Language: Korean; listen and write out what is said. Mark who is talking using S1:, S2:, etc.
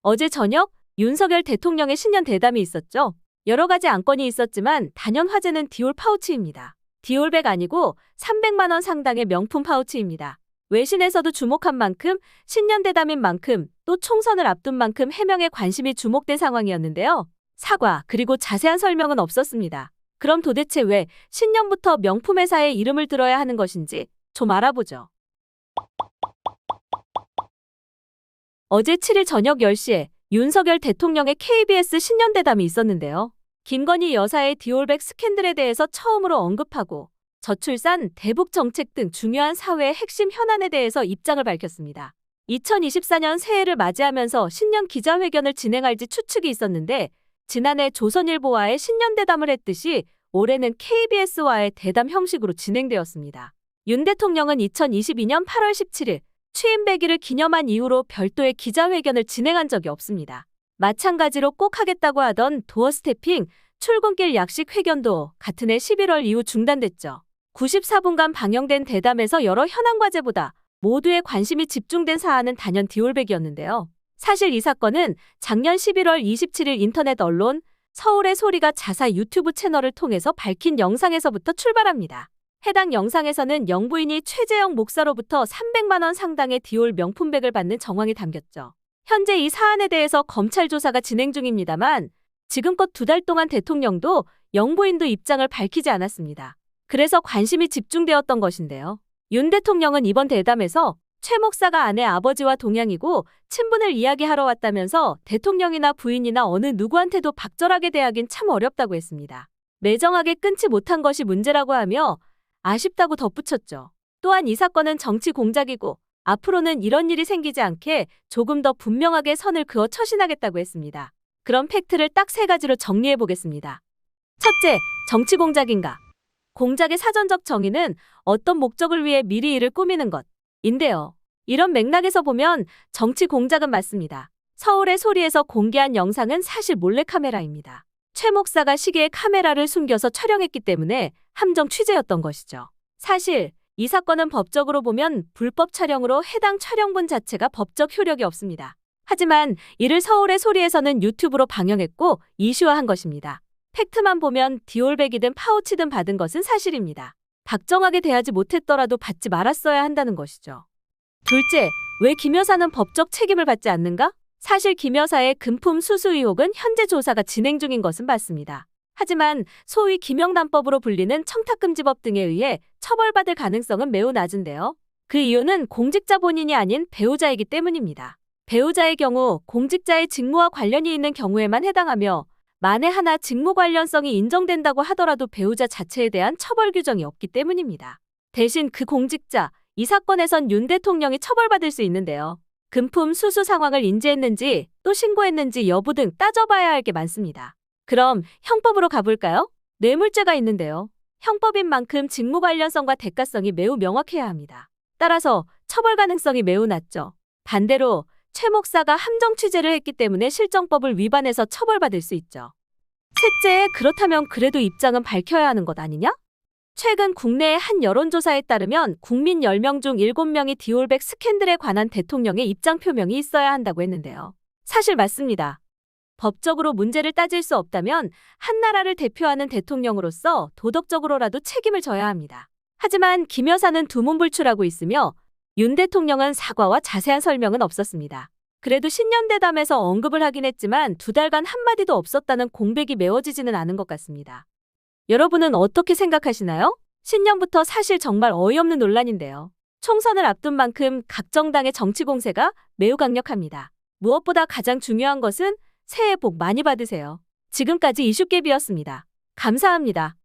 S1: 어제 저녁 윤석열 대통령의 신년 대담이 있었죠. 여러 가지 안건이 있었지만 단연 화제는 디올 파우치입니다. 디올백 아니고 300만 원 상당의 명품 파우치입니다. 외신에서도 주목한 만큼 신년 대담인 만큼 또 총선을 앞둔 만큼 해명에 관심이 주목된 상황이었는데요. 사과 그리고 자세한 설명은 없었습니다. 그럼 도대체 왜 신년부터 명품 회사의 이름을 들어야 하는 것인지 좀 알아보죠. 어제 7일 저녁 10시에 윤석열 대통령의 KBS 신년대담이 있었는데요. 김건희 여사의 디올백 스캔들에 대해서 처음으로 언급하고 저출산, 대북 정책 등 중요한 사회의 핵심 현안에 대해서 입장을 밝혔습니다. 2024년 새해를 맞이하면서 신년 기자회견을 진행할지 추측이 있었는데 지난해 조선일보와의 신년대담을 했듯이 올해는 KBS와의 대담 형식으로 진행되었습니다. 윤 대통령은 2022년 8월 17일 취임 100일을 기념한 이후로 별도의 기자회견을 진행한 적이 없습니다. 마찬가지로 꼭 하겠다고 하던 도어 스태핑, 출근길 약식 회견도 같은 해 11월 이후 중단됐죠. 94분간 방영된 대담에서 여러 현안 과제보다 모두의 관심이 집중된 사안은 단연 디올백이었는데요. 사실 이 사건은 작년 11월 27일 인터넷 언론 서울의 소리가 자사 유튜브 채널을 통해서 밝힌 영상에서부터 출발합니다. 해당 영상에서는 영부인이 최재형 목사로부터 300만 원 상당의 디올 명품백을 받는 정황이 담겼죠. 현재 이 사안에 대해서 검찰 조사가 진행 중입니다만 지금껏 2달 동안 대통령도 영부인도 입장을 밝히지 않았습니다. 그래서 관심이 집중되었던 것인데요. 윤 대통령은 이번 대담에서 최 목사가 아내 아버지와 동양이고 친분을 이야기하러 왔다면서 대통령이나 부인이나 어느 누구한테도 박절하게 대하긴 참 어렵다고 했습니다. 매정하게 끊지 못한 것이 문제라고 하며 아쉽다고 덧붙였죠. 또한 이 사건은 정치 공작이고 앞으로는 이런 일이 생기지 않게 조금 더 분명하게 선을 그어 처신하겠다고 했습니다. 그럼 팩트를 딱 3가지로 정리해 보겠습니다. 첫째, 정치 공작인가? 공작의 사전적 정의는 어떤 목적을 위해 미리 일을 꾸미는 것인데요. 이런 맥락에서 보면 정치 공작은 맞습니다. 서울의 소리에서 공개한 영상은 사실 몰래카메라입니다. 최 목사가 시계에 카메라를 숨겨서 촬영했기 때문에 함정 취재였던 것이죠. 사실 이 사건은 법적으로 보면 불법 촬영으로 해당 촬영본 자체가 법적 효력이 없습니다. 하지만 이를 서울의 소리에서는 유튜브로 방영했고 이슈화한 것입니다. 팩트만 보면 디올백이든 파우치든 받은 것은 사실입니다. 박정하게 대하지 못했더라도 받지 말았어야 한다는 것이죠. 둘째, 왜 김 여사는 법적 책임을 받지 않는가? 사실 김 여사의 금품 수수 의혹은 현재 조사가 진행 중인 것은 맞습니다. 하지만 소위 김영란법으로 불리는 청탁금지법 등에 의해 처벌받을 가능성은 매우 낮은데요. 그 이유는 공직자 본인이 아닌 배우자이기 때문입니다. 배우자의 경우 공직자의 직무와 관련이 있는 경우에만 해당하며 만에 하나 직무 관련성이 인정된다고 하더라도 배우자 자체에 대한 처벌 규정이 없기 때문입니다. 대신 그 공직자, 이 사건에선 윤 대통령이 처벌받을 수 있는데요. 금품 수수 상황을 인지했는지 또 신고했는지 여부 등 따져봐야 할 게 많습니다. 그럼 형법으로 가볼까요? 뇌물죄가 있는데요. 형법인 만큼 직무 관련성과 대가성이 매우 명확해야 합니다. 따라서 처벌 가능성이 매우 낮죠. 반대로 최 목사가 함정 취재를 했기 때문에 실정법을 위반해서 처벌받을 수 있죠. 셋째, 그렇다면 그래도 입장은 밝혀야 하는 것 아니냐? 최근 국내의 한 여론조사에 따르면 국민 10명 중 7명이 디올백 스캔들에 관한 대통령의 입장 표명이 있어야 한다고 했는데요. 사실 맞습니다. 법적으로 문제를 따질 수 없다면 한 나라를 대표하는 대통령으로서 도덕적으로라도 책임을 져야 합니다. 하지만 김 여사는 두문불출하고 있으며 윤 대통령은 사과와 자세한 설명은 없었습니다. 그래도 신년대담에서 언급을 하긴 했지만 2달간 한마디도 없었다는 공백이 메워지지는 않은 것 같습니다. 여러분은 어떻게 생각하시나요? 신년부터 사실 정말 어이없는 논란인데요. 총선을 앞둔 만큼 각 정당의 정치 공세가 매우 강력합니다. 무엇보다 가장 중요한 것은 새해 복 많이 받으세요. 지금까지 이슈깨비였습니다. 감사합니다.